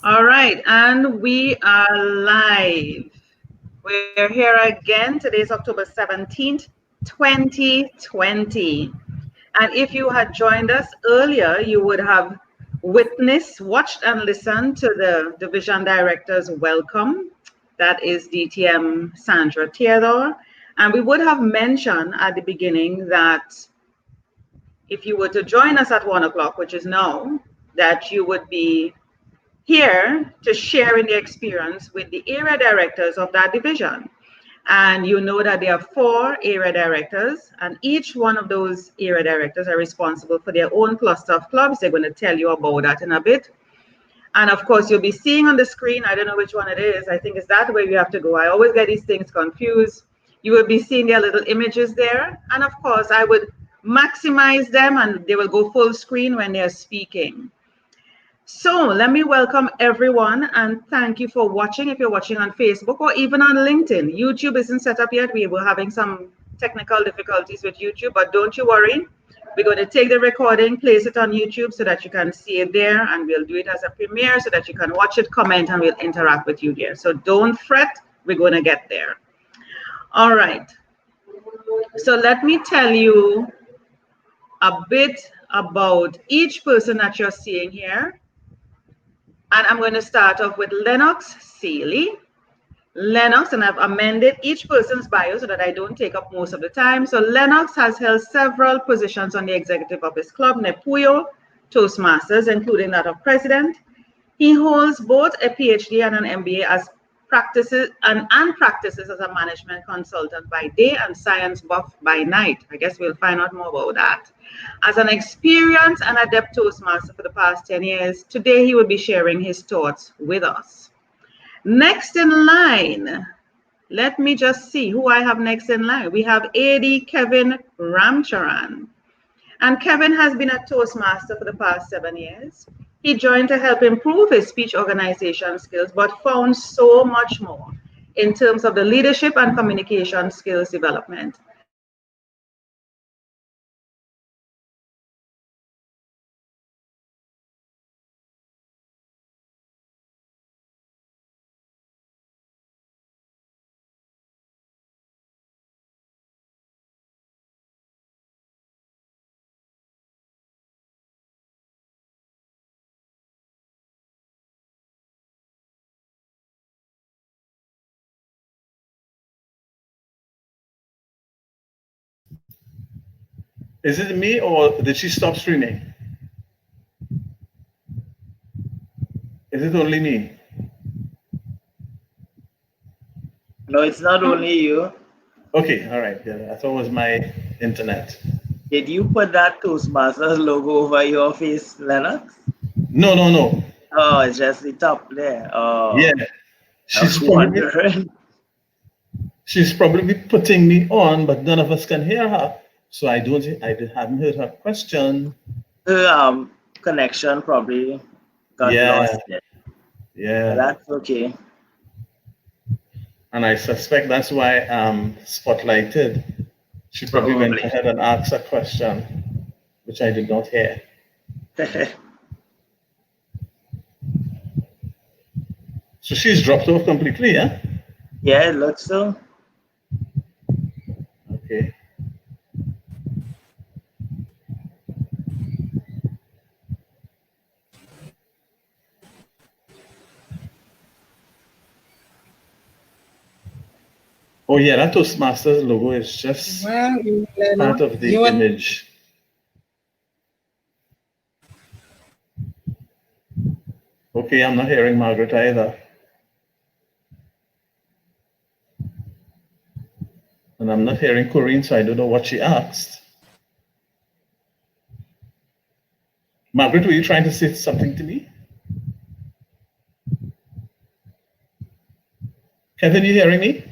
All right, and we are live. We're here again. Today is October 17th, 2020. And if you had joined us earlier, you would have witnessed, watched, and listened to the division director's welcome. That is DTM Sandra Theodore. And we would have mentioned at the beginning that if you were to join us at 1 o'clock, which is now, that you would be here to share in the experience with the area directors of that division. And you know that there are 4 area directors, and each one of those area directors are responsible for their own cluster of clubs. They're going to tell you about that in a bit. And of course, you'll be seeing on the screen, I don't know which one it is. I think it's that way you have to go. I always get these things confused. You will be seeing their little images there. And of course, I would maximize them and they will go full screen when they're speaking. So let me welcome everyone and thank you for watching. If you're watching on Facebook or even on LinkedIn, YouTube isn't set up yet. We were having some technical difficulties with YouTube, but don't you worry. We're going to take the recording, place it on YouTube so that you can see it there, and we'll do it as a premiere so that you can watch it, comment, and we'll interact with you there. So don't fret, we're going to get there. All right. So let me tell you a bit about each person that you're seeing here. And I'm going to start off with Lennox Seeley. Lennox, and I've amended each person's bio so that I don't take up most of the time. So Lennox has held several positions on the executive of his club, Nepuyo Toastmasters, including that of president. He holds both a PhD and an MBA as practices as a management consultant by day and science buff by night. I guess we'll find out more about that. As an experienced and adept Toastmaster for the past 10 years, today he will be sharing his thoughts with us. Next in line, let me just see who I have next in line. We have AD Kevin Ramcharan. And Kevin has been a Toastmaster for the past 7 years. He joined to help improve his speech organization skills, but found so much more in terms of the leadership and communication skills development. And he has also contributed to improving the Toastmasters International Speech Organization skills. Is it me or did she stop streaming? Is it only me? No, it's not only you. Okay, all right. Yeah, I thought it was my internet. Did you put that Toastmasters logo over your face, Lennox? No, no, no. Oh, it's just the top there. Yeah, Oh, I she's was probably wondering. she's probably putting me on, but none of us can hear her. So haven't heard her question. Her connection probably got Yeah, lost there. But yeah. that's okay. And I suspect that's why spotlighted. She probably went Probably. ahead and asked a question, which I did not hear. So she's dropped off completely, yeah? Yeah, it looks so. Okay. Oh yeah, that Toastmasters logo is just Well, part of the you and image. Okay, I'm not hearing Margaret either. And I'm not hearing Corinne, so I don't know what she asked. Margaret, were you trying to say something to me? Kevin, you hearing me?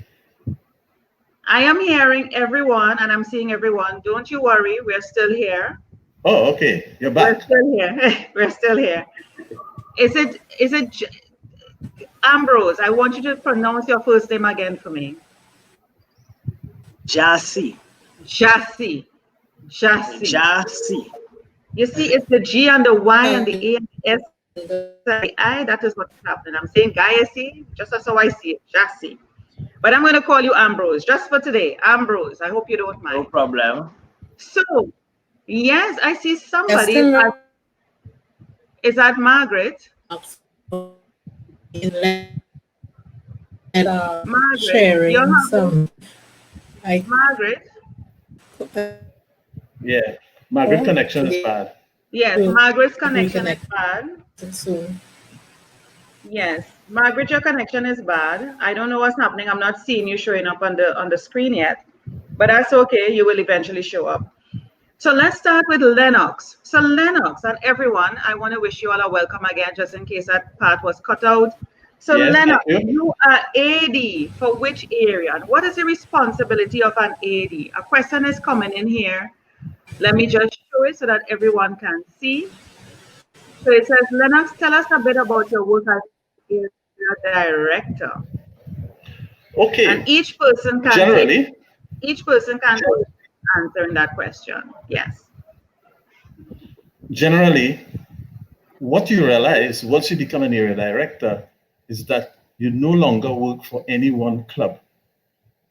I am hearing everyone and I'm seeing everyone. Don't you worry, we're still here. Oh, okay. You're We're back. still here. We're still here. Is it Ambrose? I want you to pronounce your first name again for me. Jassy. Jassy. Jassy. Jassy. You see, it's the G and the Y and the A and the S That is what's happening. I'm saying Gayasi, just as how I see it, Jassy. But I'm going to call you Ambrose just for today. Ambrose, I hope you don't No mind. problem. So, yes, I see Yes, somebody. still not Is that Margaret? Margaret, you sharing have some. I Margaret. Yeah, Margaret connection is bad. Yes, will Margaret's connection is reconnect bad. soon. Yes, Margaret, your connection is bad. I don't know what's happening. I'm not seeing you showing up on the screen yet, but that's okay. You will eventually show up. So let's start with Lennox. So Lennox and everyone, I want to wish you all a welcome again, just in case that part was cut out. So Yes, thank Lennox, you. you are AD for which area? And what is the responsibility of an AD? A question is coming in here. Let me just show it so that everyone can see. So it says, Lennox, tell us a bit about your work as area director. And Okay, generally, each person can take answering that question. Yes. generally, what you realize once you become an area director is that you no longer work for any one club.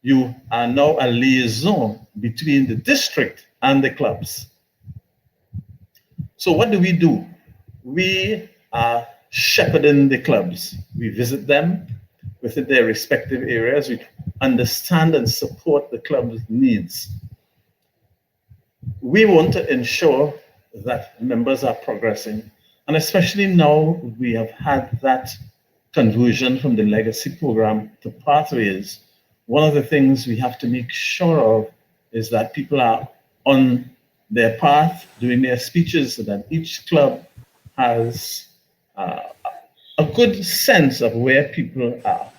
You are now a liaison between the district and the clubs. So what do? We are shepherding the clubs. We visit them within their respective areas. We understand and support the club's needs. We want to ensure that members are progressing. And especially now we have had that conversion from the legacy program to pathways. One of the things we have to make sure of is that people are on their path doing their speeches so that each club has a good sense of where people are.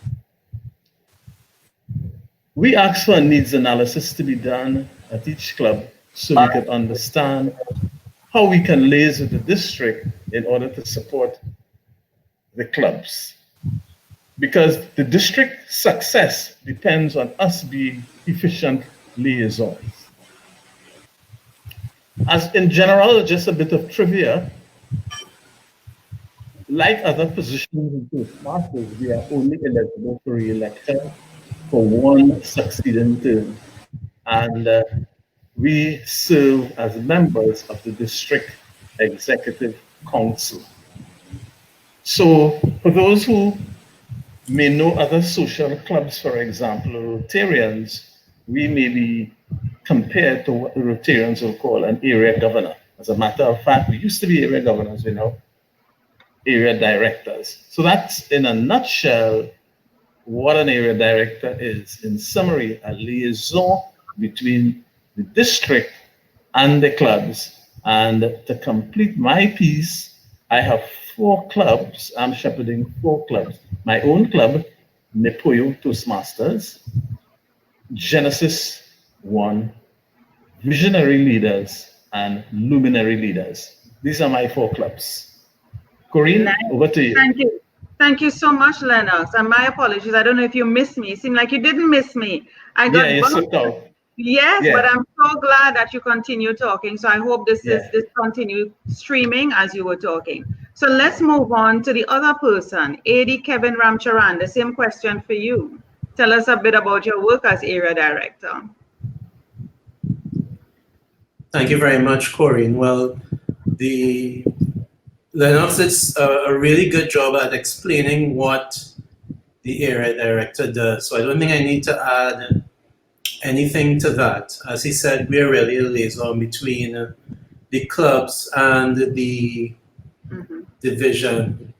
We ask for a needs analysis to be done at each club so we can understand how we can liaise with the district in order to support the clubs. Because the district success depends on us being efficient liaisons. As in general, just a bit of trivia, like other positions in Toastmasters, we are only eligible for re-election for one succeeding term. And we serve as members of the district executive council. So for those who may know other social clubs, for example, Rotarians, we may be compared to what the Rotarians will call an area governor. As a matter of fact, we used to be area governors, we're now area directors. So that's in a nutshell what an area director is. In summary, a liaison between the district and the clubs. And to complete my piece, I have 4 clubs. I'm shepherding 4 clubs. My own club, Nepoyo Toastmasters, Genesis 1, Visionary Leaders, and Luminary Leaders. These are my 4 clubs. Corinne, over to you. Thank you. Thank you so much, Lennox. And my apologies. I don't know if you missed me. It seemed like you didn't miss me. I got you bumped. slipped out. Yes, Yeah. but I'm so glad that you continue talking. So I hope this Yeah. continue streaming as you were talking. So let's move on to the other person, AD Kevin Ramcharan. The same question for you. Tell us a bit about your work as area director. Thank you very much, Corinne. Well, the Lennox did a really good job at explaining what the area director does. So I don't think I need to add anything to that. As he said, we're really a liaison between the clubs and the division.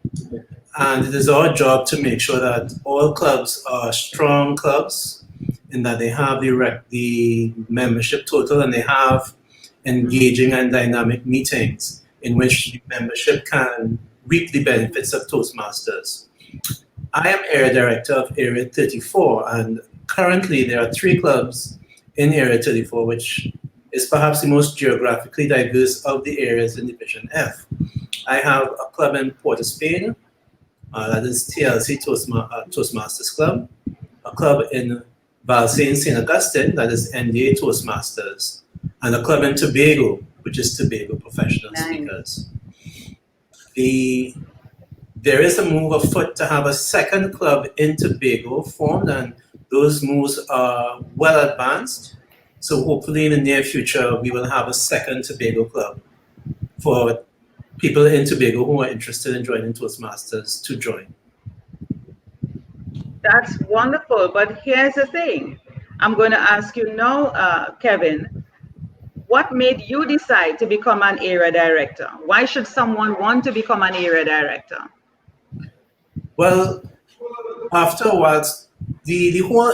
And it is our job to make sure that all clubs are strong clubs in that they have the membership total and they have engaging and dynamic meetings in which the membership can reap the benefits of Toastmasters. I am area director of Area 34, and currently there are 3 clubs in Area 34, which is perhaps the most geographically diverse of the areas in Division F. I have a club in Port of Spain, that is TLC Toastmasters Club, a club in Valsayn St. Augustine, that is NDA Toastmasters, and a club in Tobago, which is Tobago Professional Speakers. The there is a move afoot to have a second club in Tobago formed, and those moves are well advanced. So hopefully in the near future, we will have a second Tobago club for people in Tobago who are interested in joining Toastmasters to join. That's wonderful. But here's the thing. I'm going to ask you now, Kevin, what made you decide to become an area director? Why should someone want to become an area director? Well, after a while, the, the whole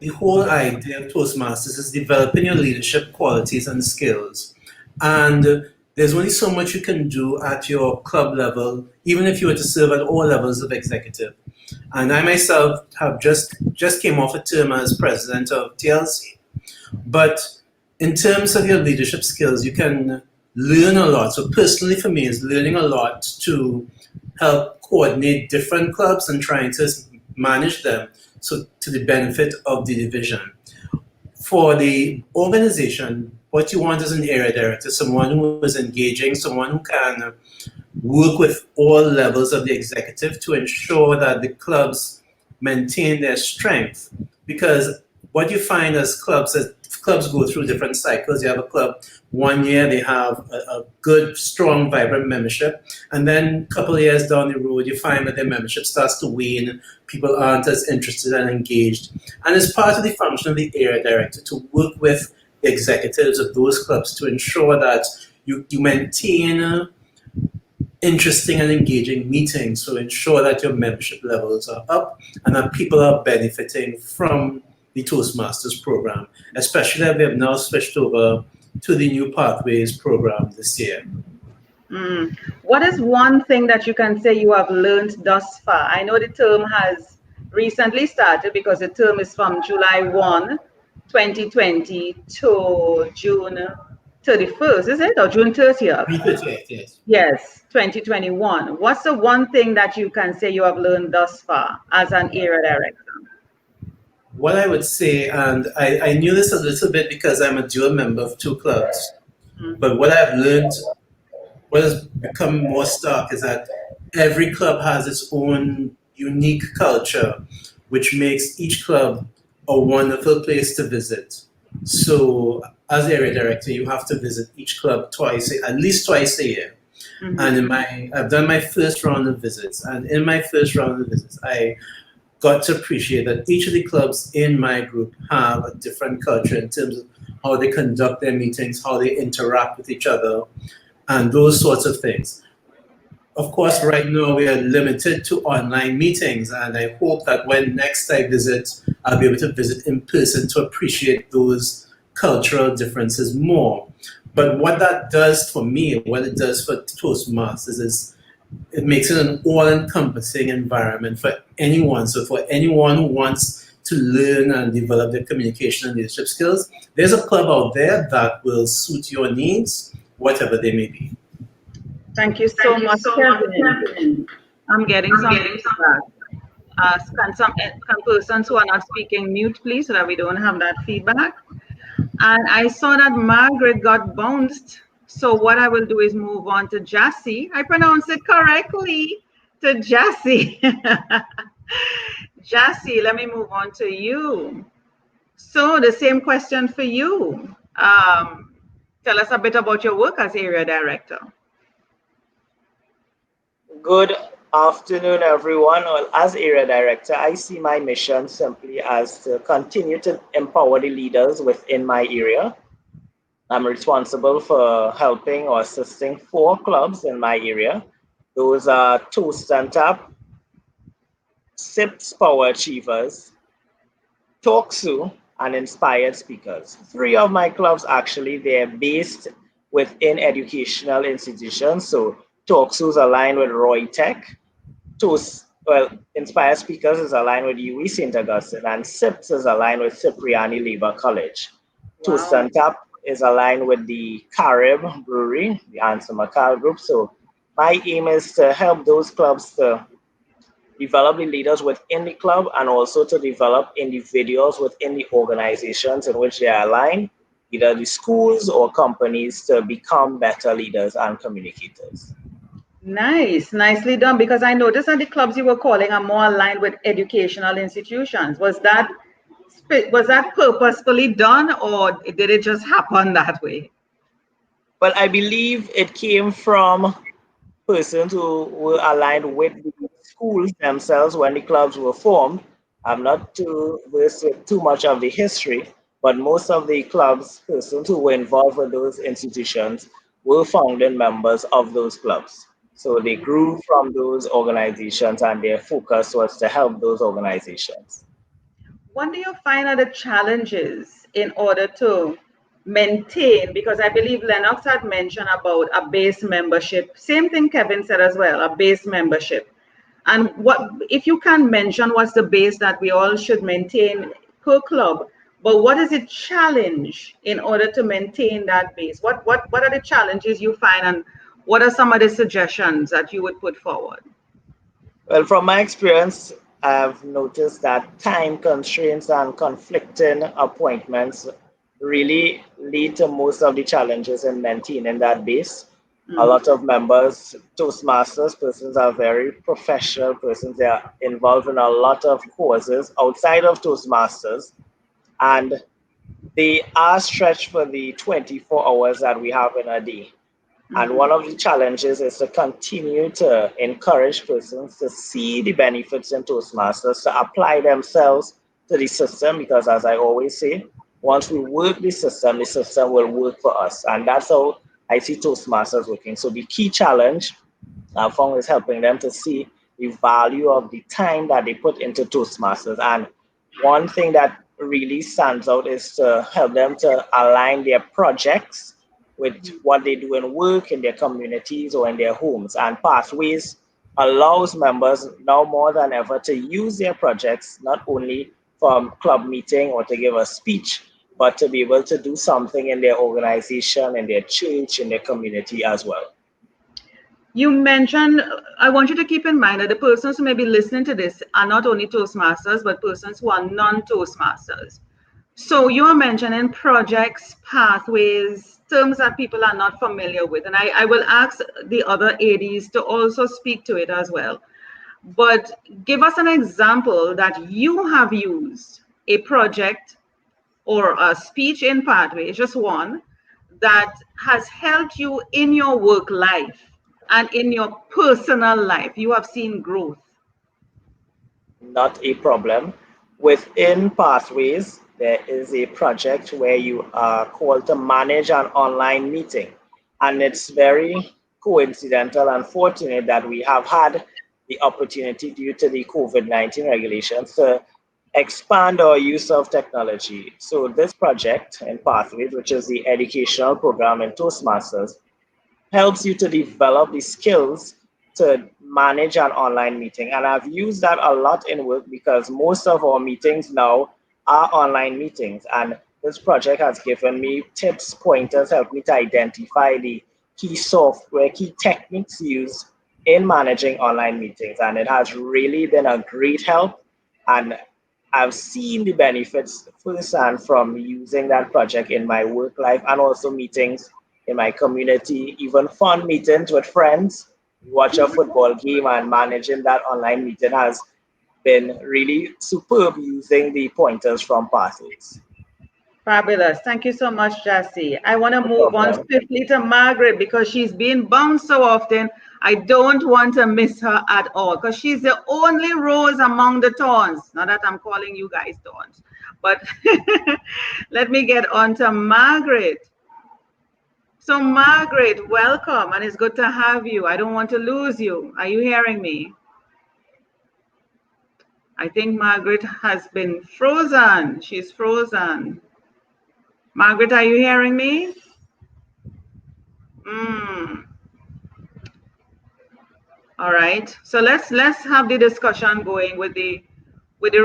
the whole idea of Toastmasters is developing your leadership qualities and skills. And there's only so much you can do at your club level, even if you were to serve at all levels of executive. And I myself have just came off a term as president of TLC. But in terms of your leadership skills, you can learn a lot. So personally for me, it's learning a lot to help coordinate different clubs and trying to manage them so to the benefit of the division. For the organization, what you want is an area director, someone who is engaging, someone who can work with all levels of the executive to ensure that the clubs maintain their strength. Because what you find as clubs go through different cycles. You have a club 1 year, they have a good, strong, vibrant membership. And then a couple of years down the road, you find that their membership starts to wane. People aren't as interested and engaged. And it's part of the function of the area director to work with the executives of those clubs to ensure that you maintain interesting and engaging meetings to ensure that your membership levels are up and that people are benefiting from the Toastmasters program, especially that we have now switched over to the new Pathways program this year. What is one thing that you can say you have learned thus far? I know the term has recently started because the term is from July 1, 2020 to June 31st, is it? Or June 30th? 30th, yes. Yes, 2021. What's the one thing that you can say you have learned thus far as an area director? What I would say, and I knew this a little bit because I'm a dual member of two clubs, but what I've learned, what has become more stark is that every club has its own unique culture, which makes each club a wonderful place to visit. So as area director, you have to visit each club at least twice a year. And I've done my first round of visits, and in my first round of visits, I got to appreciate that each of the clubs in my group have a different culture in terms of how they conduct their meetings, how they interact with each other, and those sorts of things. Of course, right now we are limited to online meetings, and I hope that when next I visit, I'll be able to visit in person to appreciate those cultural differences more. But what that does for me, what it does for Toastmasters is it makes it an all-encompassing environment for anyone. So for anyone who wants to learn and develop their communication and leadership skills, there's a club out there that will suit your needs, whatever they may be. Thank you so much, Kevin. I'm getting some feedback. Can some persons who are not speaking mute, please, so that we don't have that feedback. And I saw that Margaret got bounced. So what I will do is move on to Jassy. I pronounced it correctly, to Jassy. Jassy, let me move on to you. So the same question for you. Tell us a bit about your work as area director. Good afternoon, everyone. Well, as area director, I see my mission simply as to continue to empower the leaders within my area. I'm responsible for helping or assisting 4 clubs in my area. Those are Toast and Tap, SIPS Power Achievers, TalkSoo, and Inspired Speakers. 3 of my clubs actually, they're based within educational institutions. So TalkSoo is aligned with Roy Tech. Inspired Speakers is aligned with UE St. Augustine, and SIPS is aligned with Cipriani Labor College. Wow. Toast and Tap is aligned with the Carib Brewery, the Anson McCall Group. So my aim is to help those clubs to develop the leaders within the club and also to develop individuals within the organizations in which they are aligned, either the schools or companies, to become better leaders and communicators. Nice, nicely done. Because I noticed that the clubs you were calling are more aligned with educational institutions. Was that purposefully done, or did it just happen that way? Well, I believe it came from persons who were aligned with the schools themselves when the clubs were formed. I'm not too versed with too much of the history, but most of the clubs, persons who were involved with those institutions, were founding members of those clubs. So they grew from those organizations, and their focus was to help those organizations. What do you find are the challenges in order to maintain? Because I believe Lennox had mentioned about a base membership. Same thing Kevin said as well, a base membership. And what, if you can mention what's the base that we all should maintain per club, but what is the challenge in order to maintain that base? What are the challenges you find, and what are some of the suggestions that you would put forward? Well, from my experience, I've noticed that time constraints and conflicting appointments really lead to most of the challenges in maintaining that base. A Mm, lot of members, Toastmasters persons, are very professional persons. They are involved in a lot of causes outside of Toastmasters, and they are stretched for the 24 hours that we have in a day. And one mm, of the challenges is to continue to encourage persons to see the benefits in Toastmasters, to apply themselves to the system, because as I always say, once we work the system will work for us. And that's how I see Toastmasters working. So the key challenge I've found is helping them to see the value of the time that they put into Toastmasters. And one thing that really stands out is to help them to align their projects with what they do in work, in their communities, or in their homes. And Pathways allows members now more than ever to use their projects not only from club meeting or to give a speech, but to be able to do something in their organization, in their church, in their community as well. You mentioned, I want you to keep in mind that the persons who may be listening to this are not only Toastmasters, but persons who are non Toastmasters. So you are mentioning projects, pathways, terms that people are not familiar with. And I will ask the other ADs to also speak to it as well. But give us an example that you have used a project or a speech in pathway, just one, that has helped you in your work life and in your personal life. You have seen growth. Not a problem. Within Pathways, there is a project where you are called to manage an online meeting. And it's very coincidental and fortunate that we have had the opportunity, due to the COVID-19 regulations, to expand our use of technology. So, this project in Pathways, which is the educational program in Toastmasters, helps you to develop the skills to manage an online meeting. And I've used that a lot in work because most of our meetings now are online meetings. And this project has given me tips, pointers, helped me to identify the key software, key techniques used in managing online meetings. And it has really been a great help. And I've seen the benefits firsthand from using that project in my work life and also meetings in my community, even fun meetings with friends. Watch a football game, and managing that online meeting has been really superb using the pointers from Pathways. Fabulous. Thank you so much, Jassy. I want to No move on problem. swiftly to Margaret because she's being bounced so often. I don't want to miss her at all because she's the only rose among the thorns. Not that I'm calling you guys thorns, but let me get on to Margaret. So, Margaret, welcome, and it's good to have you. I don't want to lose you. Are you hearing me? I think Margaret has been frozen. She's frozen. Margaret, are you hearing me? Mm, all right. So let's have the discussion going with the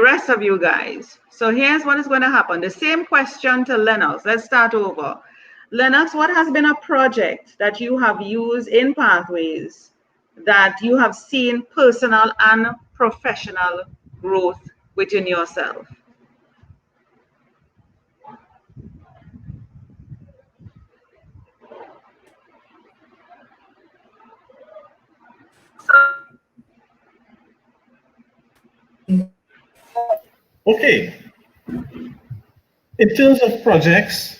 rest of you guys. So here's what is going to happen. The same question to Lennox. Let's start over. Lennox, what has been a project that you have used in Pathways that you have seen personal and professional growth within yourself? Okay, in terms of projects,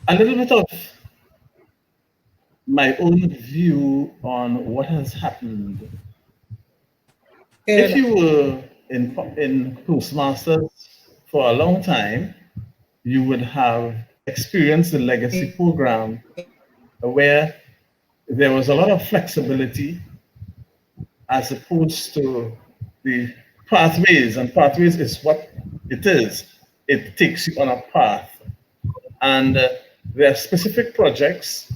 a little bit of my own view on what has happened. If Good. you were in Toastmasters for a long time, you would have experienced the legacy program where there was a lot of flexibility as opposed to the pathways, and pathways is what it is. It takes you on a path. And there are specific projects.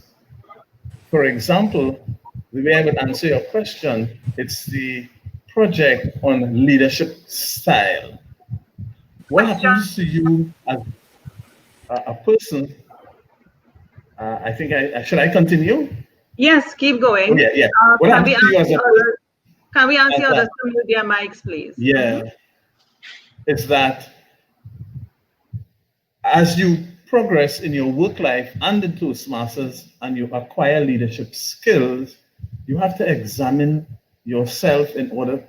For example, the way I would answer your question, it's the project on leadership style. What happens to you as a person? I think should I continue? Yes, keep Oh going. yeah, yeah. What Can we happens to ask you as the a others? Can we ask as the a others to mute their mics, please? yeah? It's that as you progress in your work life and in Toastmasters and you acquire leadership skills, you have to examine yourself in order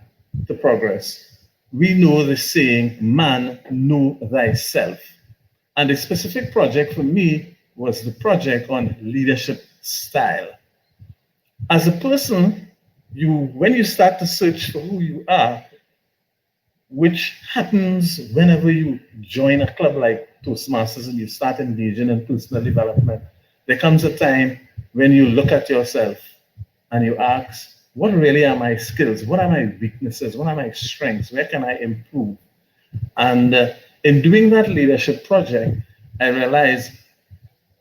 to progress. We know the saying, man, know thyself. And the specific project for me was the project on leadership style. As a person, when you start to search for who you are, which happens whenever you join a club like Toastmasters and you start engaging in personal development. There comes a time when you look at yourself and you ask, what really are my skills? What are my weaknesses? What are my strengths? Where can I improve? And in doing that leadership project, I realized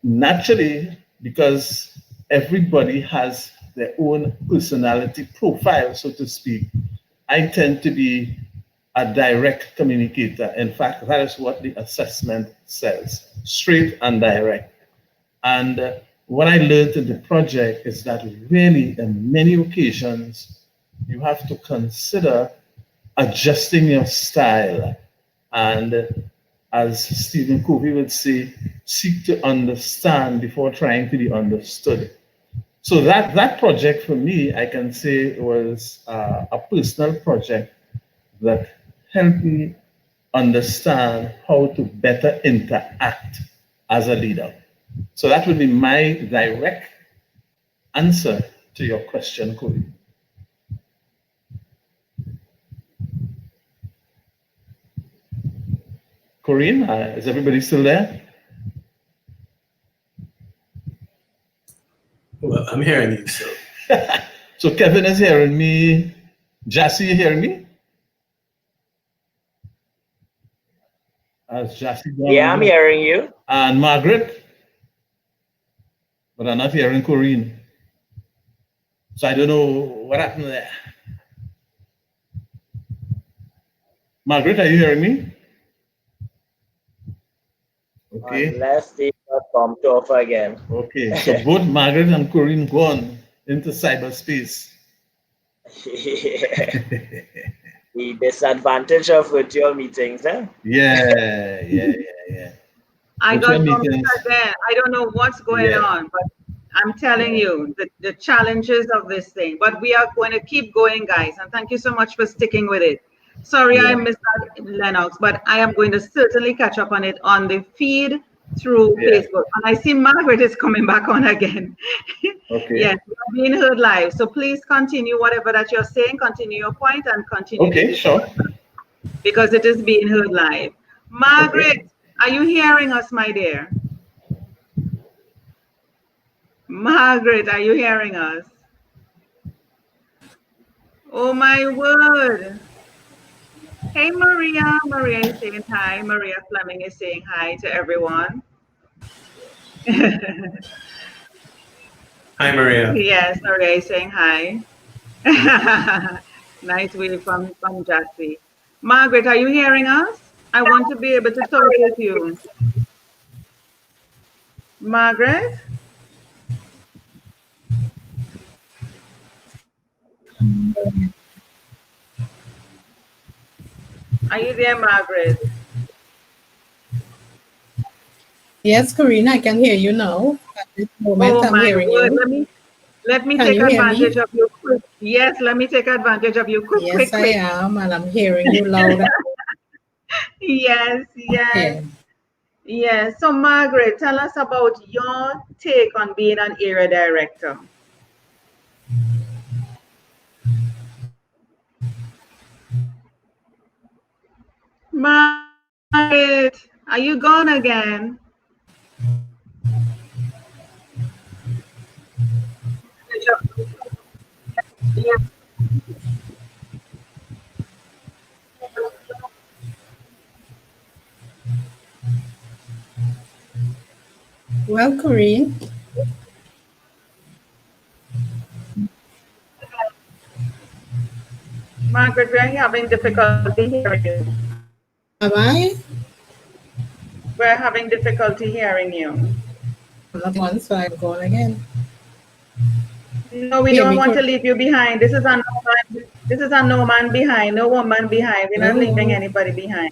naturally, because everybody has their own personality profile, so to speak, I tend to be a direct communicator. In fact, that is what the assessment says, straight and direct. And what I learned in the project is that really, in many occasions, you have to consider adjusting your style. And as Stephen Covey would say, seek to understand before trying to be understood. So that project for me, I can say, was a personal project that helped me understand how to better interact as a leader. So that would be my direct answer to your question, Cody. Corinne, is everybody still there? Well, I'm hearing you, so. So Kevin is hearing me. Jassy, you hearing me? Has Jassy gone Yeah, I'm over? hearing you. And Margaret? But I'm not hearing Corinne. So I don't know what happened there. Margaret, are you hearing me? Okay. Unless they got bumped off again. Okay. So both Margaret and Corinne gone into cyberspace. The disadvantage of virtual meetings, eh? Yeah. I Virtual got bumped meetings. again. I don't know what's going Yeah. on, but I'm telling you the challenges of this thing. But we are going to keep going, guys. And thank you so much for sticking with it. Sorry I Yeah. missed that, Lennox, but I am going to certainly catch up on it on the feed through Yeah. Facebook. And I see Margaret is coming back on again. Okay. Yes, we're being heard live. So please continue whatever that you're saying, continue your point and continue the Okay, sure. discussion because it is being heard live. Margaret, are you hearing us, my dear? Margaret, are you hearing us? Oh my word. Hey Maria. Maria is saying hi. Maria Fleming is saying hi to everyone. Hi, Maria. Yes, Maria is saying hi. Nice wave from Jassy. Margaret, are you hearing us? I want to be able to talk with you. Margaret? Are you there, Margaret? Yes, Karina, I can hear you now. At this moment, Oh I'm my hearing word. you. Let me Can take you hear advantage me? of you quick. Yes, let me take advantage of you quick, Yes, quick, I quick. am, and I'm hearing you loud. Yes, yes, Okay. yes. So, Margaret, tell us about your take on being an area director. Margaret, are you gone again? Well, Corinne, Margaret, we're having difficulty hearing you. am I? We're having difficulty hearing you. I'm not the one, so I'm going again. No, we Hear don't me, want to Corinne? leave you behind. This is a no man behind, no woman behind. We're not leaving Hello. anybody behind.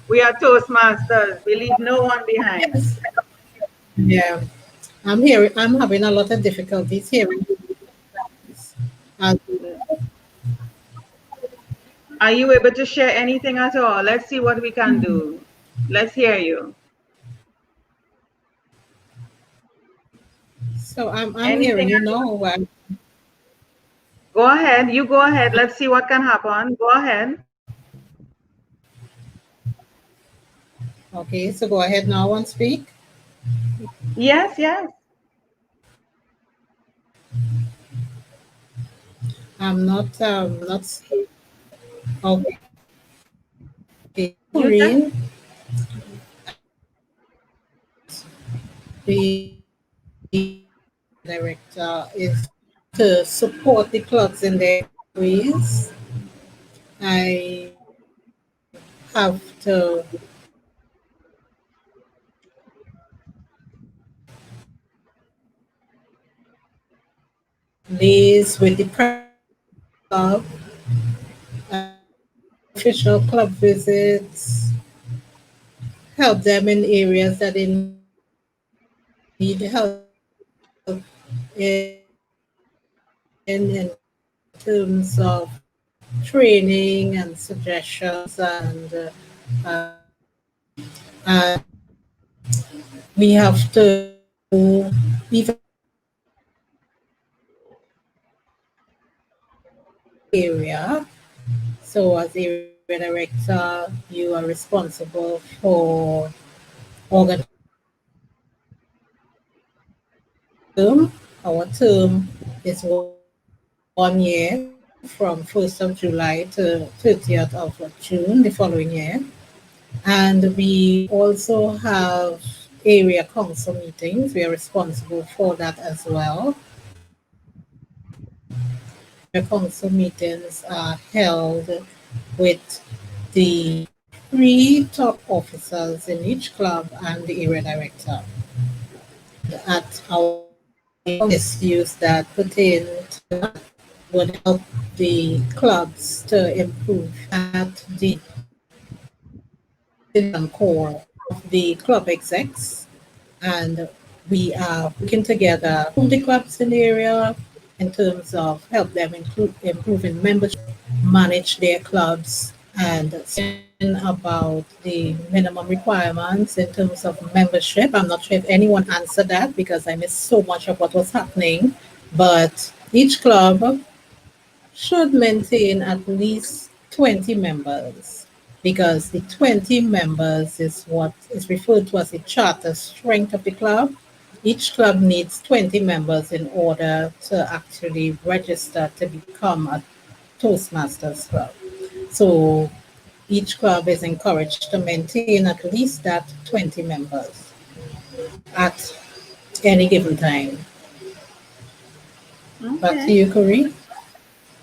We are Toastmasters. We leave no one behind. Yes. Yeah. I'm hearing. I'm having a lot of difficulties hearing you. As Are you able to share anything at all? Let's see what we can do. Let's hear you. so I'm hearing Anything you at all? now. Well, Go ahead. You go ahead. Let's see what can happen. Go ahead. okay. So go ahead now and speak. Yes, yes. I'm not. Not seeing. Okay. You just Corinne, the director is to support the clubs in their ways. I have to liaise with the club, official club visits, help them in areas that they need help in terms of training and suggestions and we have to be area. So as area director, you are responsible for organizing term. Our term is 1 year from 1st of July to 30th of June the following year. And we also have area council meetings. We are responsible for that as well. Area council meetings are held with the three top officers in each club and the area director. At our issues that pertain to that would help the clubs to improve at the core of the club execs, and we are working together with the clubs in the area in terms of help them include improving membership, manage their clubs, and about the minimum requirements in terms of membership. I'm not sure if anyone answered that because I missed so much of what was happening, but each club should maintain at least 20 members because the 20 members is what is referred to as the charter strength of the club. Each club needs 20 members in order to actually register to become a Toastmasters club. So each club is encouraged to maintain at least that 20 members at any given time. Back to okay. you, Corey.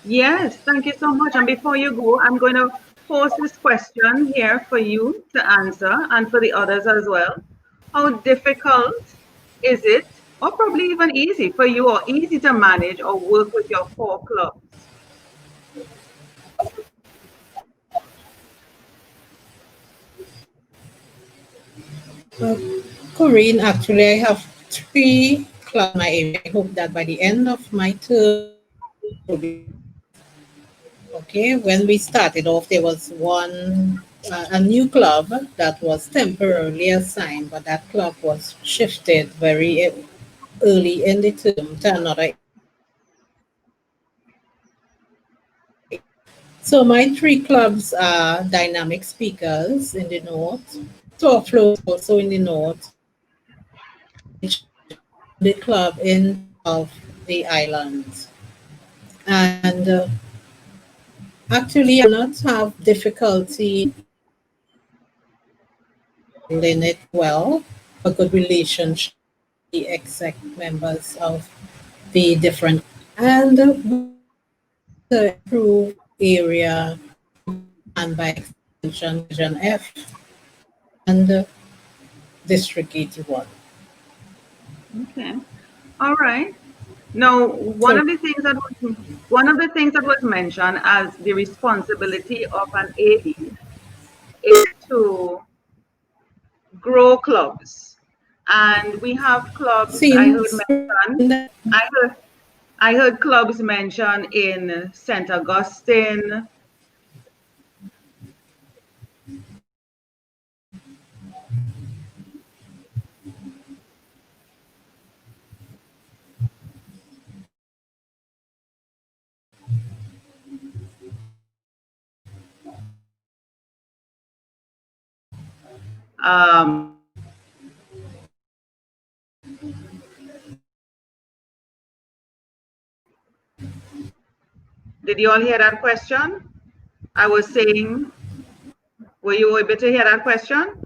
Yes, thank you so much. And before you go, I'm going to pose this question here for you to answer and for the others as well. How difficult is it, or probably even easy for you, or easy to manage or work with your four clubs? Uh, Corinne, actually, I have three clubs in my area. I hope that by the end of my term, Okay, when we started off, there was a new club that was temporarily assigned, but that club was shifted very early in the term to another So my three clubs are Dynamic Speakers in the north, Talk Flow also in the north, the club in of the islands. And actually, I will not have difficulty handling it well, a good relationship with the exec members of the different and to improve area and by extension Vision F and District 81. Okay. All right. Now, one So of the things that was mentioned as the responsibility of an AD is to grow clubs, and we have clubs. since I heard I heard clubs mentioned in St. Augustine. Did you all hear that question? I was saying, were you able to hear that question?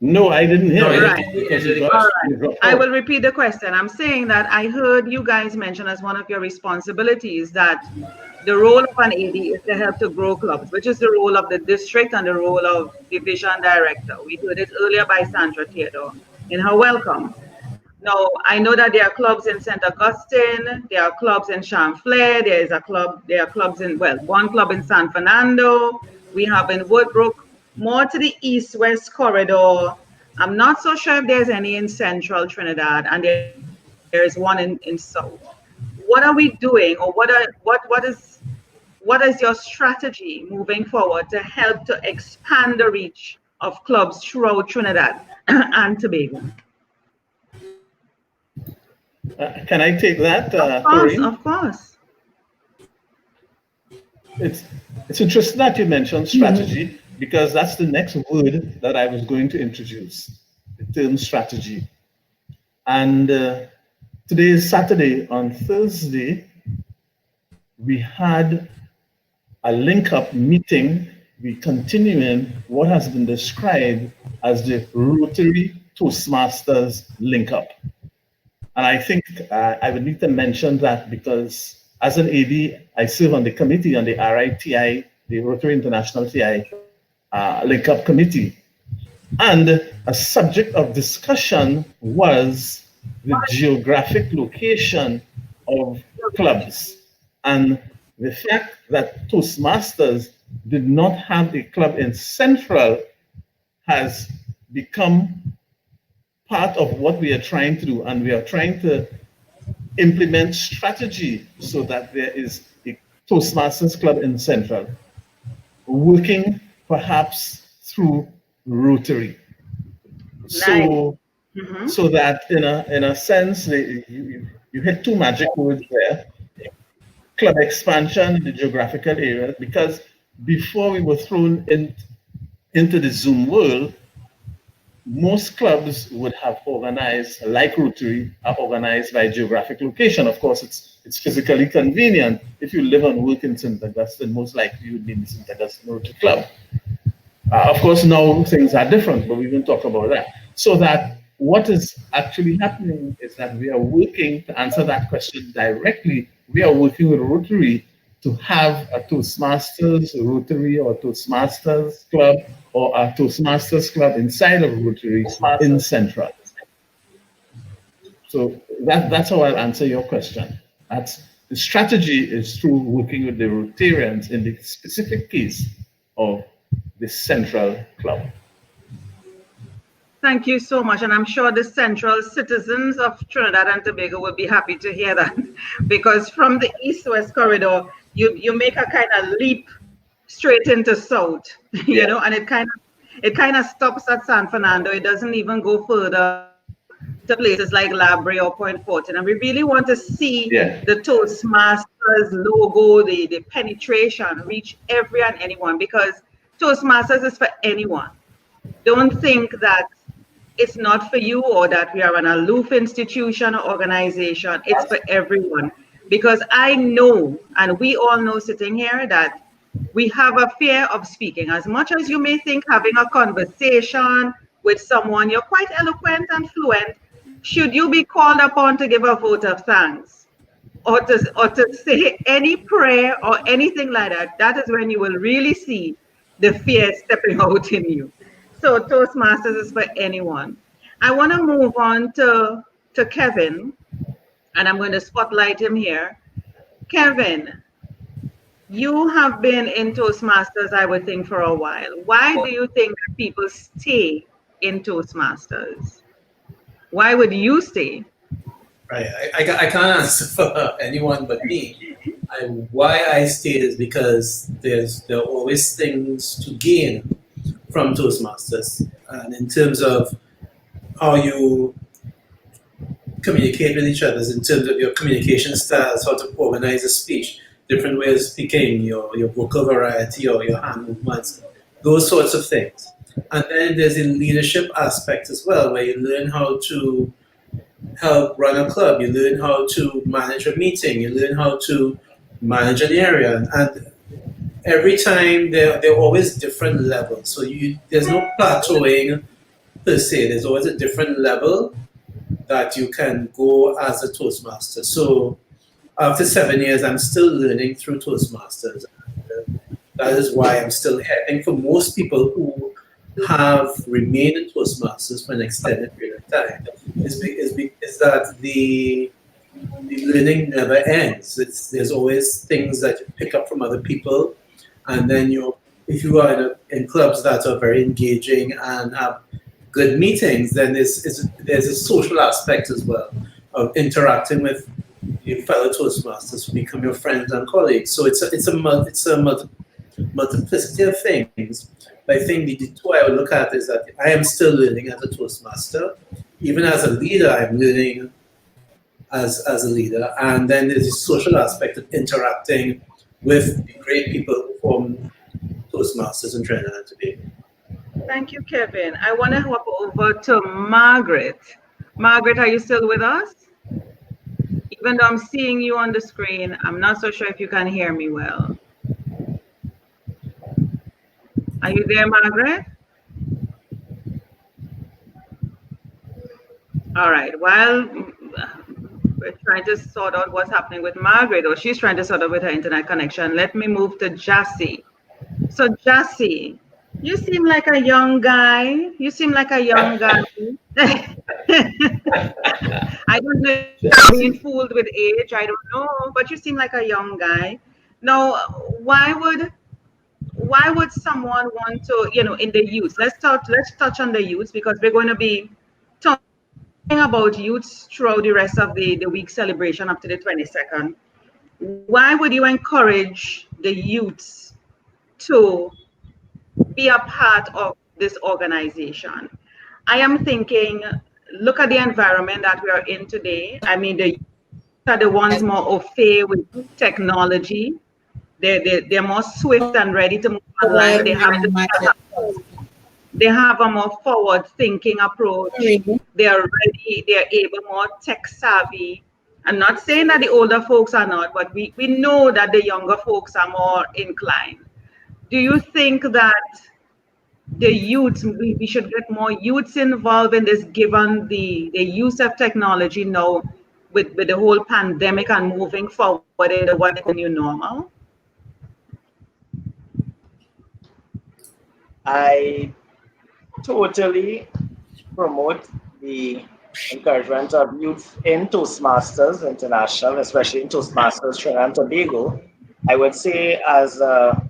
No, I didn't hear No, I it didn't Right. get the because end of you the got All question. right. you dropped I out. will repeat the question. I'm saying that I heard you guys mention as one of your responsibilities that the role of an AD is to help to grow clubs, which is the role of the district and the role of division director. We heard it earlier by Sandra Theodore in her welcome. Now, I know that there are clubs in St. Augustine, there are clubs in Champlain, there are clubs in, well, one club in San Fernando, we have in Woodbrook, more to the east-west corridor. I'm not so sure if there's any in central Trinidad, and there is one in south. What are we doing, or what is your strategy moving forward to help to expand the reach of clubs throughout Trinidad and Tobago? Can I take that, Of course, Corinne? of course. It's it's interesting that you mentioned strategy because that's the next word that I was going to introduce, the term strategy. And today is Saturday. On Thursday, we had a link up meeting. We continuing what has been described as the Rotary Toastmasters link up. And I think I would need to mention that because as an AD, I serve on the committee on the RITI, the Rotary International TI link up committee. And a subject of discussion was the geographic location of clubs and the fact that Toastmasters did not have a club in Central has become part of what we are trying to do. And we are trying to implement strategy so that there is a Toastmasters club in Central, working perhaps through Rotary. Nice. So, Hmm. so that in a sense, you hit two magic words there: club expansion in the geographical area. Because before we were thrown into the Zoom world, most clubs would have organized, like Rotary, are organized by geographic location. Of course, it's physically convenient. If you live and work in St. Augustine, most likely you would be in the St. Augustine Rotary Club. Of course, now things are different, but we can talk about that. So that what is actually happening is that we are working to answer that question directly. We are working with Rotary to have a Toastmasters Rotary or Toastmasters Club or a Toastmasters Club inside of Rotary in Central. So that's how I'll answer your question. That's the strategy is through working with the Rotarians in the specific case of the Central Club. Thank you so much. And I'm sure the central citizens of Trinidad and Tobago will be happy to hear that because from the east west corridor, you make a kind of leap straight into south, Yeah. and it kind of stops at San Fernando. It doesn't even go further to places like Labrie or Point Fortin. And we really want to see Yeah. the Toastmasters logo, the penetration reach every and anyone, because Toastmasters is for anyone. Don't think that it's not for you or that we are an aloof institution or organization. It's for everyone. Because I know, and we all know sitting here, that we have a fear of speaking. As much as you may think having a conversation with someone, you're quite eloquent and fluent, should you be called upon to give a vote of thanks, or to say any prayer or anything like that, that is when you will really see the fear stepping out in you. So Toastmasters is for anyone. I want to move on to Kevin, and I'm going to spotlight him here. Kevin, you have been in Toastmasters, I would think, for a while. Why do you think that people stay in Toastmasters? Why would you stay? Right. I can't answer for anyone but me. Why I stayed is because there are always things to gain from Toastmasters, and in terms of how you communicate with each other, in terms of your communication styles, how to organize a speech, different ways of speaking, your vocal variety or your hand movements, those sorts of things. And then there's a leadership aspect as well, where you learn how to help run a club, you learn how to manage a meeting, you learn how to manage an area. And every time they're always different levels. So there's no plateauing per se, there's always a different level that you can go as a Toastmaster. So after 7 years, I'm still learning through Toastmasters. That is why I'm still here. I think for most people who have remained in Toastmasters for an extended period of time, is that the learning never ends. There's always things that you pick up from other people, and then if you are in clubs that are very engaging and have good meetings, then there's a social aspect as well of interacting with your fellow Toastmasters who become your friends and colleagues. So it's a multiplicity of things. But I think the two I would look at is that I am still learning as a Toastmaster. Even as a leader, I'm learning as a leader. And then there's the social aspect of interacting with the great people who form Toastmasters in Trinidad and Tobago. Thank you, Kevin. I want to hop over to Margaret. Margaret, are you still with us? Even though I'm seeing you on the screen, I'm not so sure if you can hear me well. Are you there, Margaret? All right. While we're trying to sort out what's happening with Margaret, or she's trying to sort out with her internet connection, let me move to Jassy. So, Jassy, you seem like a young guy. You seem like a young guy. I don't know if I'm being fooled with age. I don't know, but you seem like a young guy. Now, why would someone want to, in the youth? Let's touch on the youth, because we're going to be talking about youths throughout the rest of the week celebration up to the 22nd. Why would you encourage the youths to be a part of this organization? I am thinking, look at the environment that we are in today. I mean, the youth are the ones more au fait with technology. They're more swift and ready to move online. They have a more forward thinking approach. They are ready, they're able, more tech savvy. I'm not saying that the older folks are not, but we know that the younger folks are more inclined. Do you think that the youth, we should get more youths involved in this, given the use of technology now, with the whole pandemic and moving forward into what is the new normal? I totally promote the encouragement of youth in Toastmasters International, especially in Toastmasters Trinidad and Tobago. I would say, as a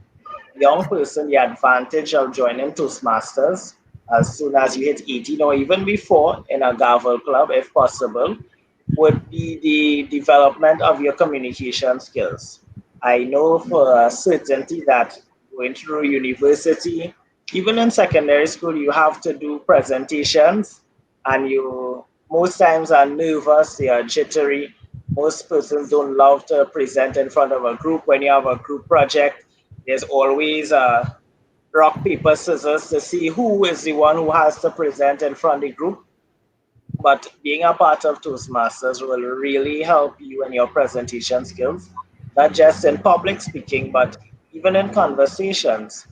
young person, the advantage of joining Toastmasters as soon as you hit 18 or even before in a Gavel club, if possible, would be the development of your communication skills. I know for a certainty that going through university, even in secondary school, you have to do presentations, and you most times are nervous, you are jittery. Most persons don't love to present in front of a group. When you have a group project, there's always a rock, paper, scissors to see who is the one who has to present in front of the group. But being a part of Toastmasters will really help you in your presentation skills, not just in public speaking, but even in conversations.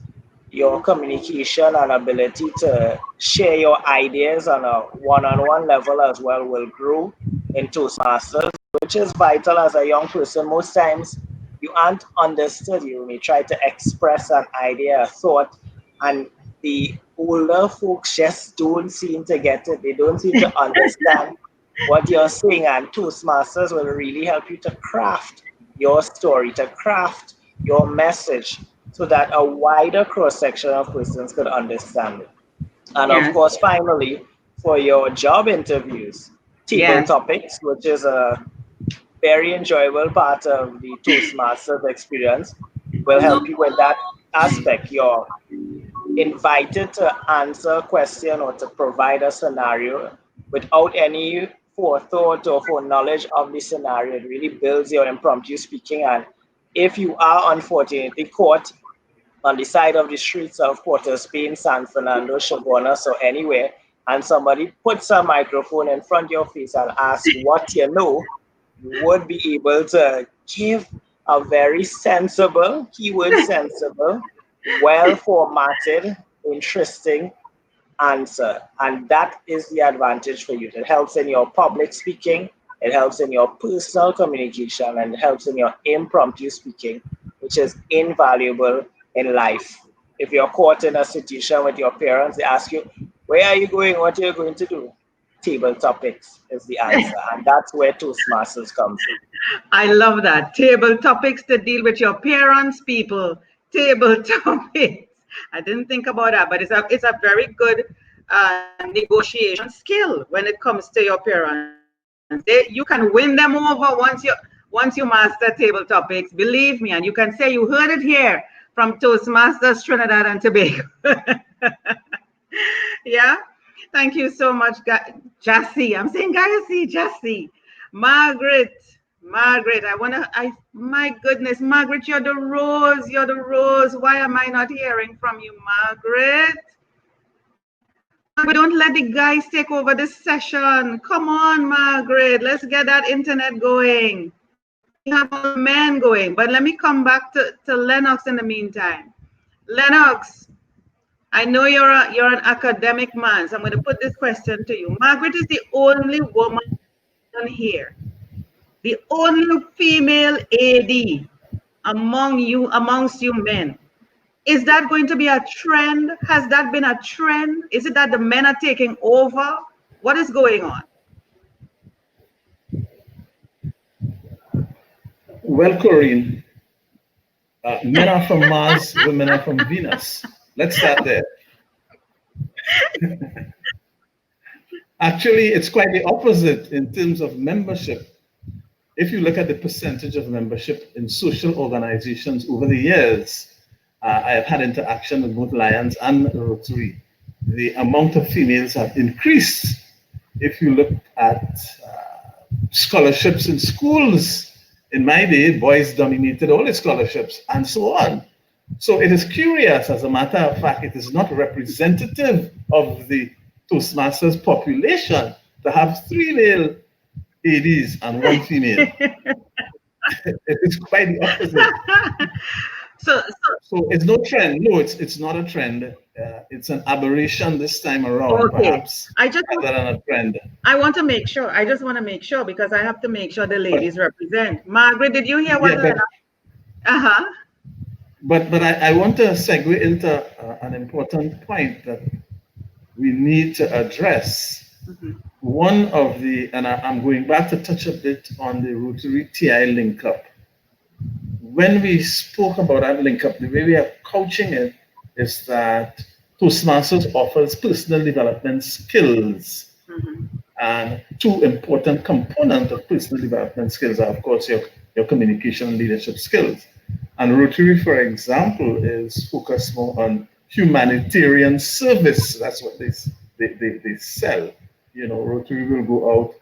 Your communication and ability to share your ideas on a one-on-one level as well will grow in Toastmasters, which is vital as a young person. Most times you aren't understood. You may try to express an idea, a thought, and the older folks just don't seem to get it. They don't seem to understand what you're saying. And Toastmasters will really help you to craft your story, to craft your message so that a wider cross section of persons could understand it. And of Yes. course, finally, for your job interviews, table Yes. topics, which is a very enjoyable part of the Toastmasters experience, will help you with that aspect. You're invited to answer a question or to provide a scenario without any forethought or foreknowledge of the scenario. It really builds your impromptu speaking. And if you are unfortunately caught on the side of the streets of Port of Spain, San Fernando, Chaguanas, or anywhere, and somebody puts a microphone in front of your face and asks what you know, you would be able to give a very sensible, keyword sensible, well formatted, interesting answer. And that is the advantage for you. It helps in your public speaking, it helps in your personal communication, and it helps in your impromptu speaking, which is invaluable in life. If you're caught in a situation with your parents, they ask you, where are you going? What are you going to do? Table topics is the answer. And that's where Toastmasters comes in. I love that. Table topics to deal with your parents, people. Table topics. I didn't think about that, but it's a very good negotiation skill when it comes to your parents. You can win them over once you master table topics. Believe me, and you can say you heard it here from Toastmasters Trinidad and Tobago. Yeah. Thank you so much, Jassy. I'm saying Jassy, Jassy. Margaret, Margaret, my goodness, Margaret, you're the rose, you're the rose. Why am I not hearing from you, Margaret? Margaret, don't let the guys take over this session. Come on, Margaret, let's get that internet going. We have all the men going, but let me come back to Lennox in the meantime. Lennox, I know you're an academic man, so I'm going to put this question to you. Margaret is the only woman here, the only female AD amongst you men. Is that going to be a trend? Has that been a trend? Is it that the men are taking over? What is going on? Well, Corinne, men are from Mars, women are from Venus. Let's start there. Actually, it's quite the opposite in terms of membership. If you look at the percentage of membership in social organizations over the years, I have had interaction with both Lions and Rotary. The amount of females have increased. If you look at scholarships in schools, in my day, boys dominated all the scholarships and so on. So it is curious, as a matter of fact, it is not representative of the Toastmasters population to have 3 male ADs and 1 female. It is quite the opposite. So it's no trend. No, it's not a trend. It's an aberration this time around, Okay. perhaps, rather than a trend. I want to make sure. I just want to make sure because I have to make sure the ladies represent. Margaret, did you hear what Yeah, Lena? Uh-huh. but I want to segue into an important point that we need to address. One of the, and I'm going back to touch a bit on the Rotary TI link up. When we spoke about that link up, the way we are couching it is that Toastmasters offers personal development skills. And 2 important components of personal development skills are, of course, your communication and leadership skills. And Rotary, for example, is focused more on humanitarian service. That's what they sell. You know, Rotary will go out,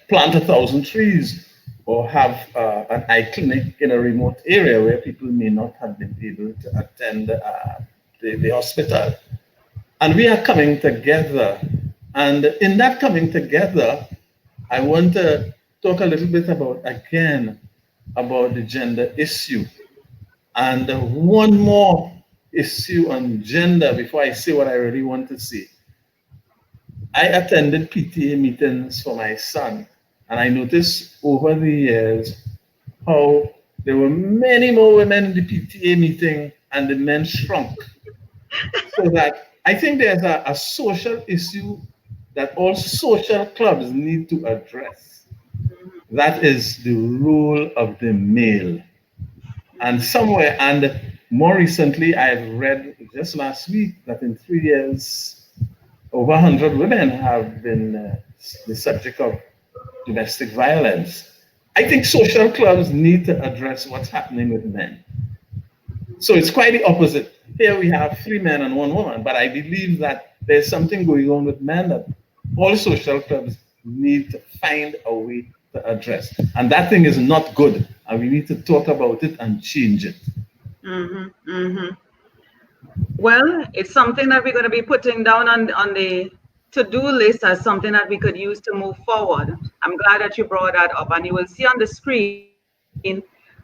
plant 1,000 trees, or have an eye clinic in a remote area where people may not have been able to attend the hospital. And we are coming together. And in that coming together, I want to talk a little bit about, again, about the gender issue. And one more issue on gender before I say what I really want to say. I attended PTA meetings for my son, and I noticed over the years how there were many more women in the PTA meeting and the men shrunk. So that I think there's a social issue that all social clubs need to address. That is the role of the male. And somewhere, and more recently, I've read just last week that in 3 years, over 100 women have been the subject of domestic violence. I think social clubs need to address what's happening with men. So it's quite the opposite. Here we have 3 men and 1 woman, but I believe that there's something going on with men that all social clubs need to find a way to address. And that thing is not good, and we need to talk about it and change it. Mm-hmm, mm-hmm. Well, it's something that we're going to be putting down on the to-do list as something that we could use to move forward. I'm glad that you brought that up. And you will see on the screen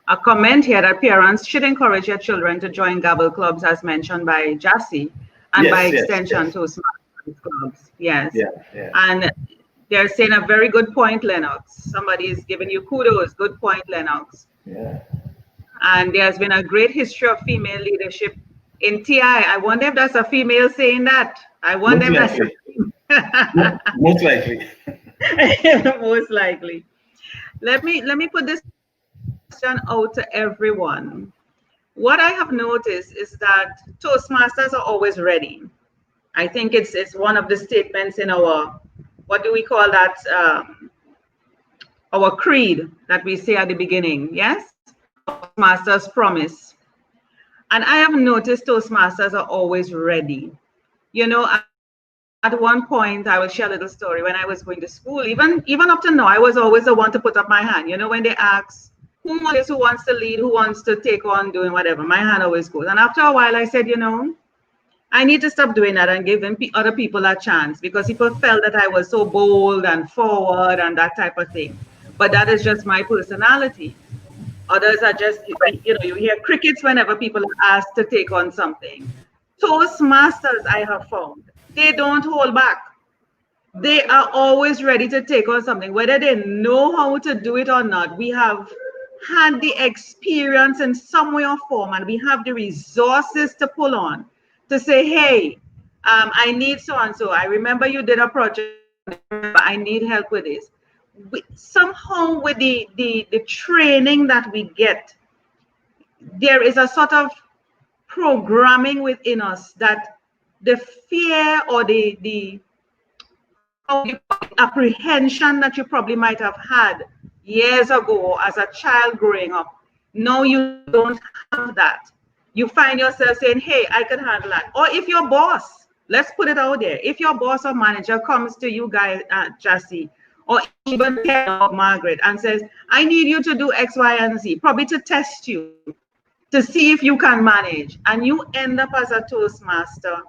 a comment here that parents should encourage their children to join Gabble clubs, as mentioned by Jassy, and by Yes, yes, extension yes. Toastmasters clubs. Yes. Yeah, yeah, And they're saying a very good point, Lennox. Somebody is giving you kudos. Good point, Lennox. yeah. And there's been a great history of female leadership in TI. I wonder if that's a female saying that. I wonder Most if that's likely. Most likely. most likely. Let me put this question out to everyone. What I have noticed is that Toastmasters are always ready. I think it's one of the statements in our, what do we call that? Our creed that we say at the beginning. Yes, our Toastmasters promise. And I have noticed Toastmasters are always ready. You know, at one point, I will share a little story. When I was going to school, even up to now, I was always the one to put up my hand. You know, when they ask, who wants to lead, who wants to take on doing whatever, my hand always goes. And after a while, I said, I need to stop doing that and give other people a chance, because people felt that I was so bold and forward and that type of thing. But that is just my personality. Others are just, you hear crickets whenever people are asked to take on something. Toastmasters, I have found, they don't hold back. They are always ready to take on something, whether they know how to do it or not. We have had the experience in some way or form, and we have the resources to pull on to say, hey, I need so and so. I remember you did a project on this. I remember I need help with this. Somehow, with the training that we get, there is a sort of programming within us that the fear or the how do you call it, apprehension that you probably might have had years ago as a child growing up. No, you don't have that. You find yourself saying, hey, I can handle that. Or if your boss, let's put it out there, if your boss or manager comes to you guys, Jassy, or even Ken or Margaret, and says, I need you to do X, Y, and Z, probably to test you, to see if you can manage, and you end up as a Toastmaster,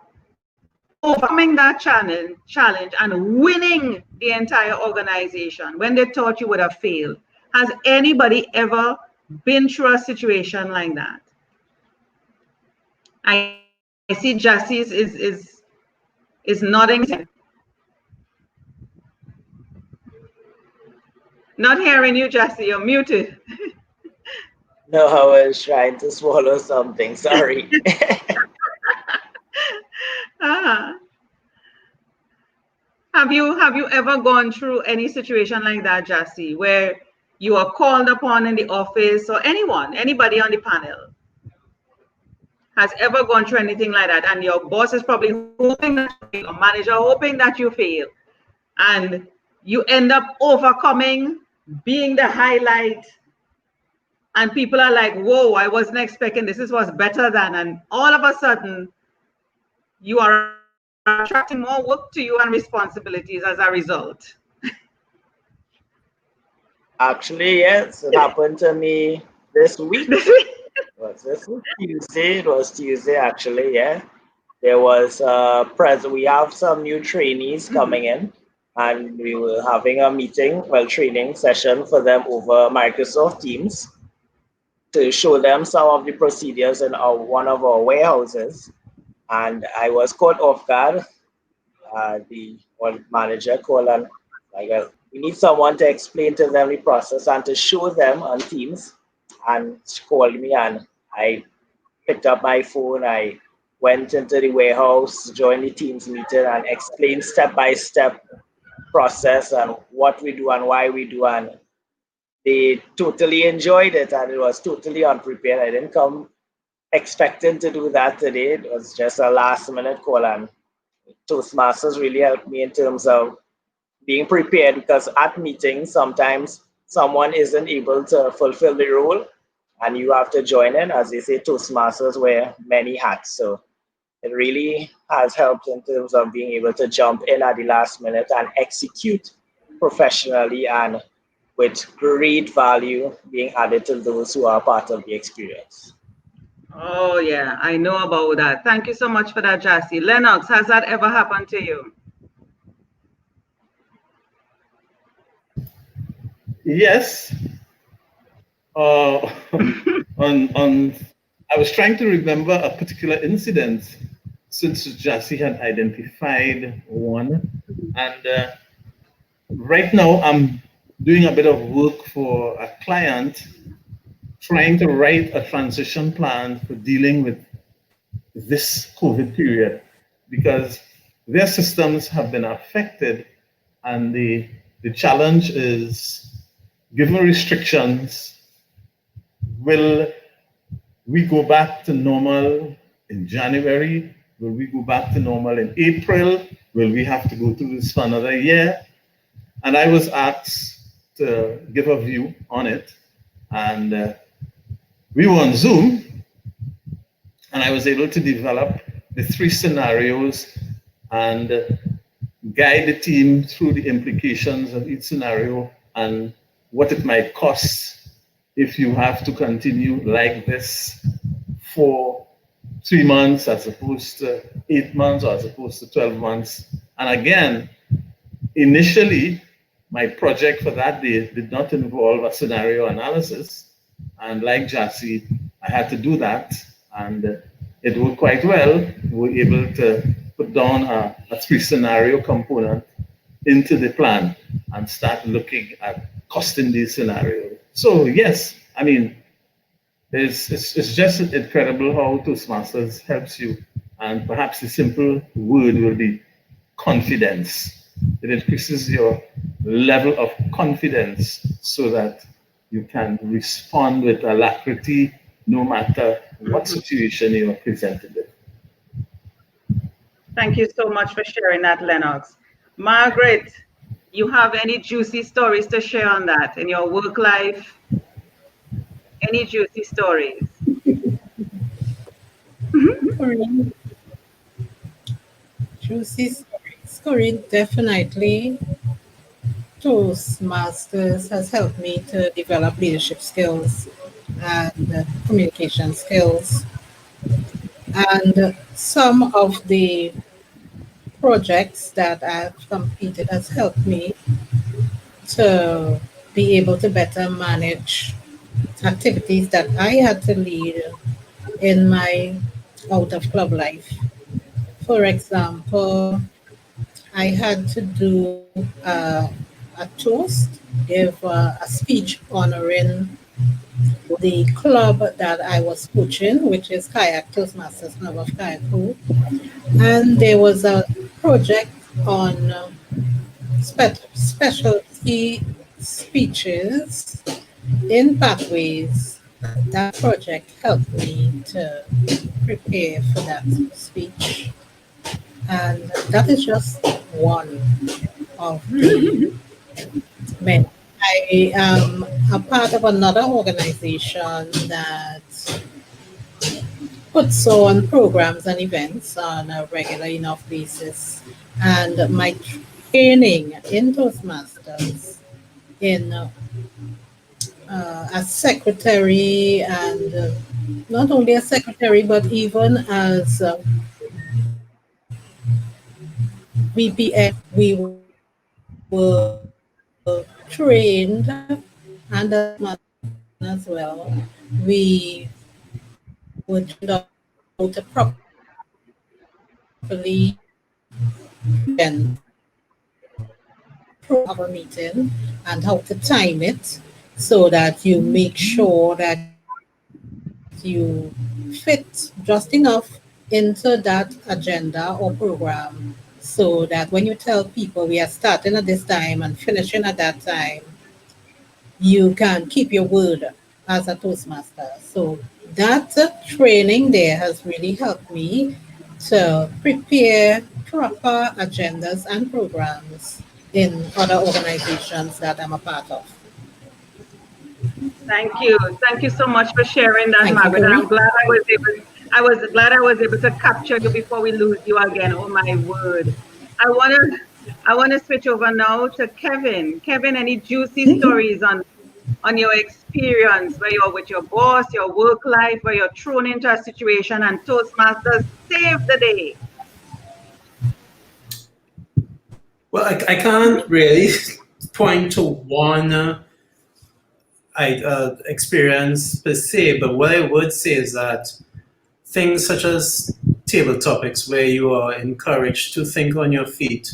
overcoming that challenge and winning the entire organization when they thought you would have failed. Has anybody ever been through a situation like that? I see Jassy is nodding his head. Not hearing you, Jassy, you're muted. No, I was trying to swallow something. Sorry. Ah. Have you ever gone through any situation like that, Jassy, where you are called upon in the office, or anybody on the panel has ever gone through anything like that, and your boss is probably hoping that you fail, or manager hoping that you fail, and you end up overcoming, being the highlight, and people are like, whoa, I wasn't expecting this was better than, and all of a sudden you are attracting more work to you and responsibilities as a result. Actually, yes, it happened to me this week. This week. Was this week? Tuesday? It was Tuesday, actually. Yeah, there was we have some new trainees coming in, and we were having a meeting, well, training session for them over Microsoft Teams to show them some of the procedures in one of our warehouses. And I was caught off guard. The one manager called and like, we need someone to explain to them the process and to show them on Teams. And she called me, and I picked up my phone. I went into the warehouse, joined the Teams meeting, and explained step by step process and what we do and why we do. And they totally enjoyed it, and it was totally unprepared. I didn't come expecting to do that today. It was just a last minute call, and Toastmasters really helped me in terms of being prepared, because at meetings sometimes someone isn't able to fulfill the role and you have to join in. As they say, Toastmasters wear many hats. So it really has helped in terms of being able to jump in at the last minute and execute professionally and with great value being added to those who are part of the experience. Oh yeah, I know about that. Thank you so much for that, Jassy. Lennox, has that ever happened to you? Yes. Uh, on I was trying to remember a particular incident since Jassy had identified one, and right now I'm doing a bit of work for a client, trying to write a transition plan for dealing with this COVID period, because their systems have been affected, and the challenge is, given restrictions, will we go back to normal in January? Will we go back to normal in April? Will we have to go through this for another year? And I was asked to give a view on it. And we were on Zoom, and I was able to develop the 3 scenarios and guide the team through the implications of each scenario and what it might cost if you have to continue like this for 3 months as opposed to 8 months or as opposed to 12 months. And again, initially, my project for that day did not involve a scenario analysis. And like Jassy, I had to do that, and it worked quite well. We were able to put down a 3 scenario component into the plan and start looking at costing these scenarios. So yes, I mean, it's just incredible how Toastmasters helps you. And perhaps the simple word will be confidence. It increases your level of confidence so that you can respond with alacrity no matter what situation you are presented with. Thank you so much for sharing that, Lennox. Margaret, you have any juicy stories to share on that in your work life? Any juicy stories? Corinne, juicy stories. Corinne, definitely Toastmasters has helped me to develop leadership skills and communication skills. And some of the projects that I've completed has helped me to be able to better manage activities that I had to lead in my out of club life. For example, I had to do a toast, give a speech honoring the club that I was coaching, which is Kayak Toastmasters Club of Kayak Crew. And there was a project on specialty speeches in pathways. That project helped me to prepare for that speech. And that is just one of the many. I am a part of another organization that puts on programs and events on a regular enough basis. And my training in Toastmasters in as secretary and not only as secretary but even as VPM, we were trained and as Toastmasters as well. We were trained on how to properly present of a meeting and how to time it so that you make sure that you fit just enough into that agenda or program so that when you tell people we are starting at this time and finishing at that time, you can keep your word as a Toastmaster. So that training there has really helped me to prepare proper agendas and programs in other organizations that I'm a part of. Thank you. Thank you so much for sharing that, Thank you, Margaret. And Corey. I'm glad I was glad I was able to capture you before we lose you again. Oh my word. I wanna switch over now to Kevin. Kevin, any juicy stories on your experience where you're with your boss, your work life, where you're thrown into a situation and Toastmasters save the day? Well, I can't really point to one experience per se, but what I would say is that things such as table topics where you are encouraged to think on your feet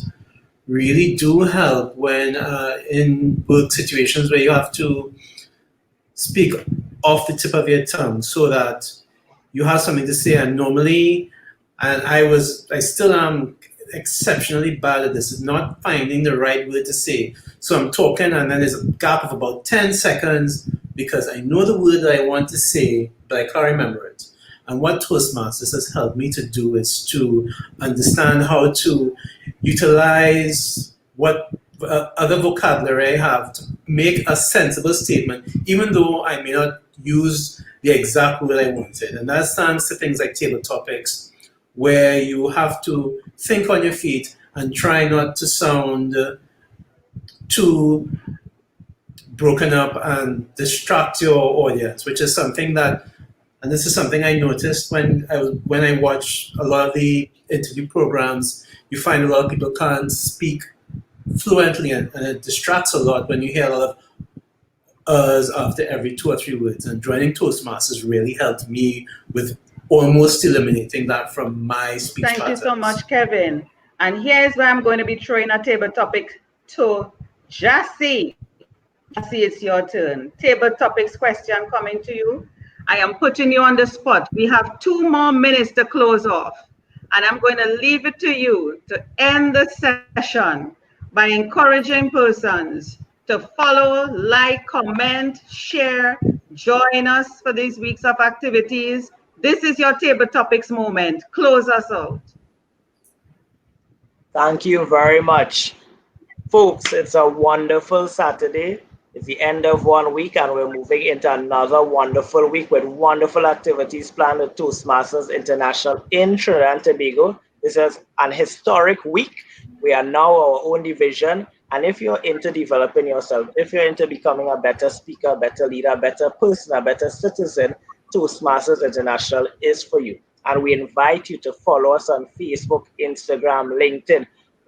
really do help when in work situations where you have to speak off the tip of your tongue so that you have something to say. And normally, and I still am exceptionally bad at this, not finding the right word to say. So I'm talking, and then there's a gap of about 10 seconds because I know the word that I want to say, but I can't remember it. And what Toastmasters has helped me to do is to understand how to utilize what other vocabulary I have to make a sensible statement, even though I may not use the exact word I wanted. And that stands to things like table topics, where you have to think on your feet and try not to sound too broken up and distract your audience, which is something that, and this is something I noticed when I watch a lot of the interview programs. You find a lot of people can't speak fluently, and it distracts a lot when you hear a lot of us after every two or three words. And joining Toastmasters really helped me with almost eliminating that from my speech Thank you so patterns. much, Kevin. And here's where I'm going to be throwing a table topic to Jassy. Jassy, it's your turn. Table topics question coming to you. I am putting you on the spot. We have 2 more minutes to close off. And I'm going to leave it to you to end the session by encouraging persons to follow, like, comment, share, join us for these weeks of activities. This is your table topics moment. Close us out. Thank you very much. Folks, it's a wonderful Saturday. It's the end of one week, and we're moving into another wonderful week with wonderful activities planned with Toastmasters International in Trinidad and Tobago. This is an historic week. We are now our own division. And if you're into developing yourself, if you're into becoming a better speaker, better leader, better person, a better citizen, Toastmasters International is for you. And we invite you to follow us on Facebook, Instagram, LinkedIn.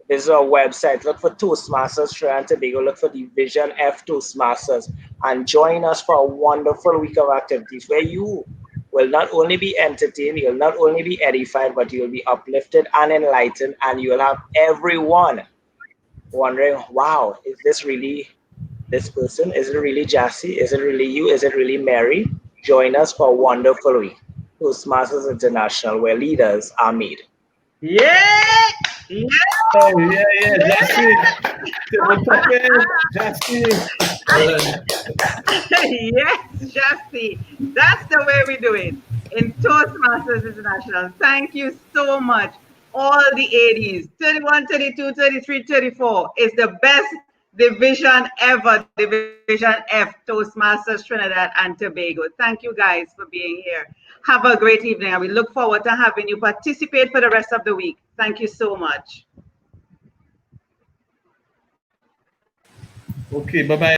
This is our website. Look for Toastmasters Trinidad and Tobago. Look for Division F Toastmasters and join us for a wonderful week of activities where you will not only be entertained, you'll not only be edified, but you'll be uplifted and enlightened, and you'll have everyone wondering, wow, is this really this person? Is it really Jassy? Is it really you? Is it really Mary? Join us for a wonderful week. Toastmasters International, where leaders are made. Yeah! Yeah! Yeah, Jesse. Table topic, Jesse. Well done. Yes, Jassy. That's the way we do it in Toastmasters International. Thank you so much. All the 80s, 31, 32, 33, 34 is the best division ever, Division F, Toastmasters Trinidad and Tobago. Thank you guys for being here. Have a great evening, and we look forward to having you participate for the rest of the week. Thank you so much. Okay, bye-bye.